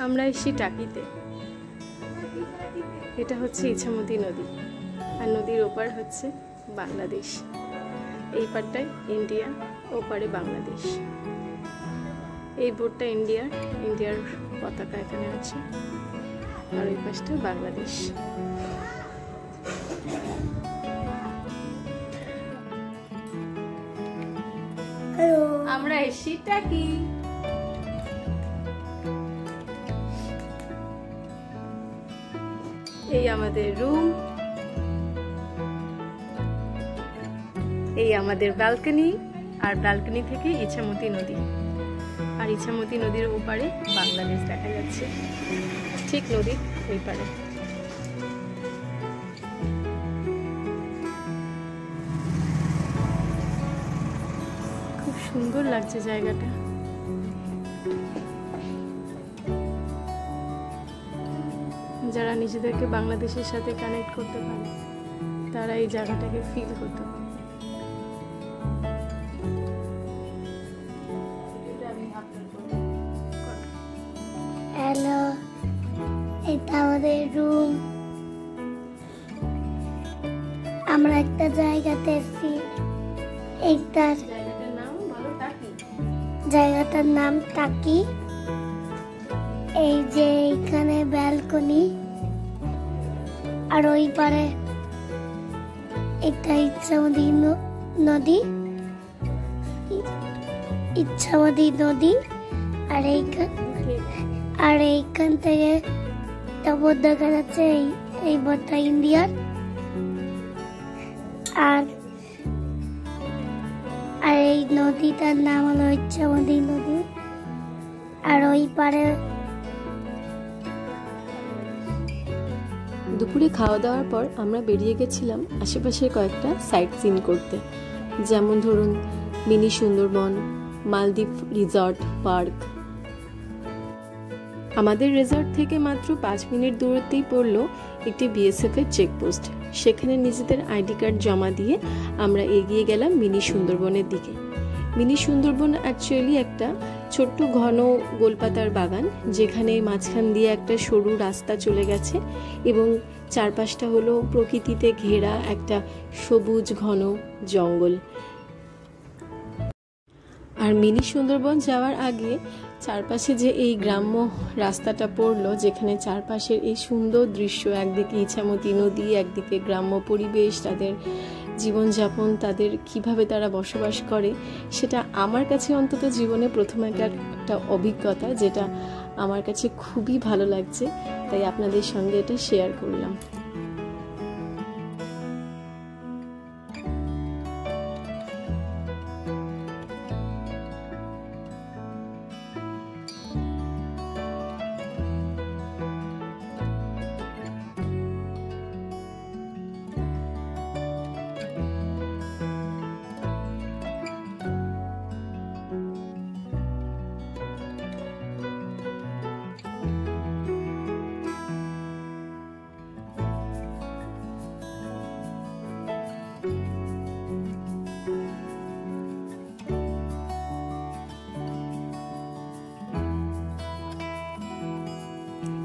আমরা এসেছি টাকিতে। এটা হচ্ছে ইছামতি নদী, আর নদীর ওপার হচ্ছে বাংলাদেশ। এই পারটায় ইন্ডিয়া, ওপারে বাংলাদেশ। এই বোটটা ইন্ডিয়ার পতাকা এখানে আছে, আর ওই পাশটা বাংলাদেশ। আমরা এসেছি টাকি। এই আমাদের রুম, এই আমাদের ব্যালকনি, আর ব্যালকনি থেকে ইছামতি নদী, আর ইছামতি নদীর ওপারে বাংলাদেশ দেখা যাচ্ছে, ঠিক নদীর ওই পারে। খুব সুন্দর লাগছে জায়গাটা। যারা নিজেদেরকে বাংলাদেশের সাথে কানেক্ট করতে পারে তারা এই জায়গাটাকে ফিল করতে পারে। হ্যালো, এটা আমাদের রুম। আমরা একটা জায়গাতে এসেছি। জায়গাটার নাম টাকি। এই যে এখানে ব্যালকনি, আর ওই পারে একটা ইছামতি নদী, আর এইখান থেকে একটা বোট দেখা যাচ্ছে। এই বোটটা ইন্ডিয়ার, আর এই নদীটার নাম হলো ইছামতি নদী। আর ওই পারে দুপুরে খাওয়া দাওয়ার পর আমরা বেরিয়ে গেছিলাম আশেপাশে কয়েকটা সাইট সিন করতে, যেমন ধরুন মিনি সুন্দরবন, মালদ্বীপ রিসর্ট পার্ক। আমাদের রিসর্ট থেকে মাত্র 5 মিনিট দূরত্বেই পড়লো একটি বিএসএফ এর চেকপোস্ট। সেখানে নিজেদের আইডি কার্ড জমা দিয়ে আমরা এগিয়ে গেলাম মিনি সুন্দরবনের দিকে। মিনি সুন্দরবন অ্যাকচুয়ালি একটা ছোট্ট ঘন গোলপাতার বাগান, যেখানে মাঝখান দিয়ে একটা সরু রাস্তা চলে গেছে এবং চারপাশটা হলো প্রকৃতিতে ঘেরা একটা সবুজ ঘন জঙ্গল। আর মিনি সুন্দরবন যাওয়ার আগে চারপাশে যে এই গ্রাম্য রাস্তাটা পড়লো, যেখানে চারপাশের এই সুন্দর দৃশ্য, একদিকে ইছামতি নদী, একদিকে গ্রাম্য পরিবেশ, তাদের জীবনযাপন, তাদের কিভাবে তারা বসবাস করে, সেটা আমার কাছে অন্তত জীবনে প্রথম একটা অভিজ্ঞতা, যেটা আমার কাছে খুবই ভালো লাগছে। তাই আপনাদের সঙ্গে এটা শেয়ার করলাম।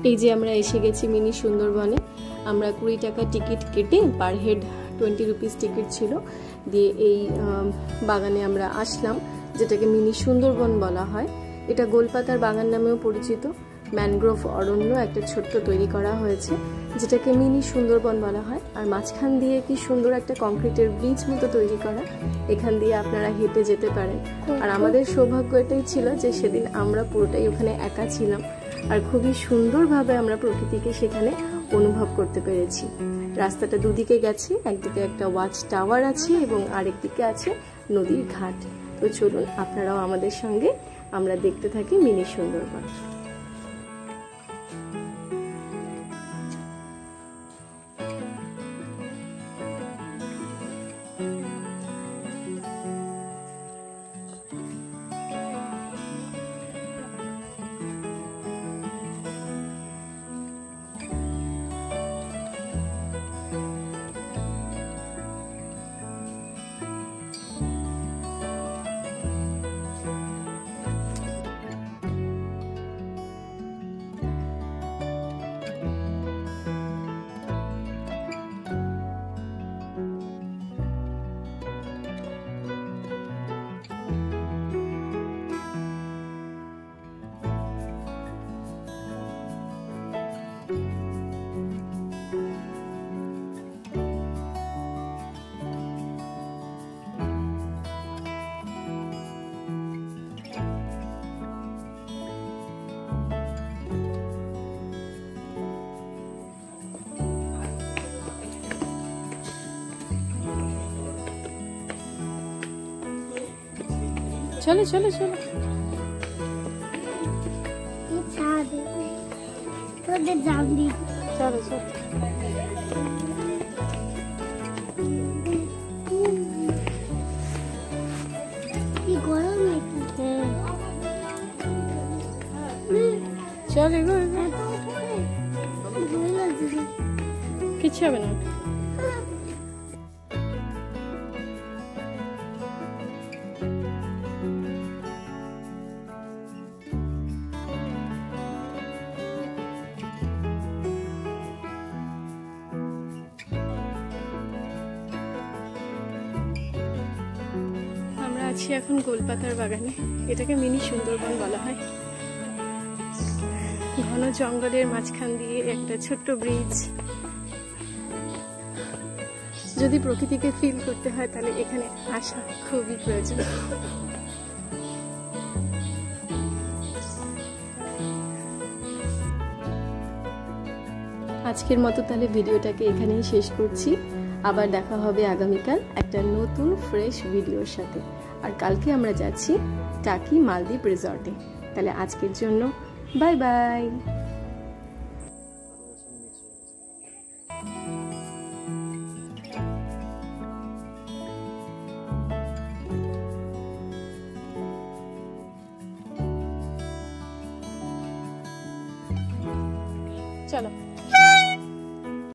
এই যে আমরা এসে গেছি মিনি সুন্দরবনে। আমরা 20 টাকা টিকিট কেটে, পার হেড 20 রুপিস টিকিট ছিল, দিয়ে এই বাগানে আমরা আসলাম, যেটাকে মিনি সুন্দরবন বলা হয়। এটা গোলপাতার বাগান নামেও পরিচিত। ম্যানগ্রোভ অরণ্য একটা ছোট্ট তৈরি করা হয়েছে, যেটাকে মিনি সুন্দরবন বলা হয়। আর মাঝখান দিয়ে কি সুন্দর একটা কংক্রিটের ব্রিজ মতো তৈরি করা, এখান দিয়ে আপনারা হেঁটে যেতে পারেন। আর আমাদের সৌভাগ্য এটাই ছিল যে সেদিন আমরা পুরোটাই ওখানে একা ছিলাম, আর খুবই সুন্দরভাবে আমরা প্রকৃতিকে সেখানে অনুভব করতে পেরেছি। রাস্তাটা দুদিকে গেছে, একদিকে একটা ওয়াচ টাওয়ার আছে এবং আরেকদিকে আছে নদীর ঘাট। তো চলুন আপনারাও আমাদের সঙ্গে আমরা দেখতে থাকি মিনি সুন্দরবন। চলো চলো চলো। তোদের জাম দি চলো চলো। কি গরম নাকি? চল এগো এগো, কিচ্ছু হবে না। আমরা আছি এখন গোলপাতার বাগানে। এটাকে মিনি সুন্দরবন বলা হয়। ঘন জঙ্গলের মাঝখান দিয়ে একটা ছোট্ট ব্রিজ। যদি প্রকৃতিকে ফিল করতে হয় তাহলে এখানে আসা খুবই প্রয়োজন। আজকের মতো তাহলে ভিডিওটাকে এখানেই শেষ করছি। আবার দেখা হবে আগামীকাল একটা নতুন ফ্রেশ ভিডিওর সাথে। আর কালকে আমরা যাচ্ছি টাকি মালদ্বীপ রিসর্টে। তাহলে আজকের জন্য বাই বাই। চলো।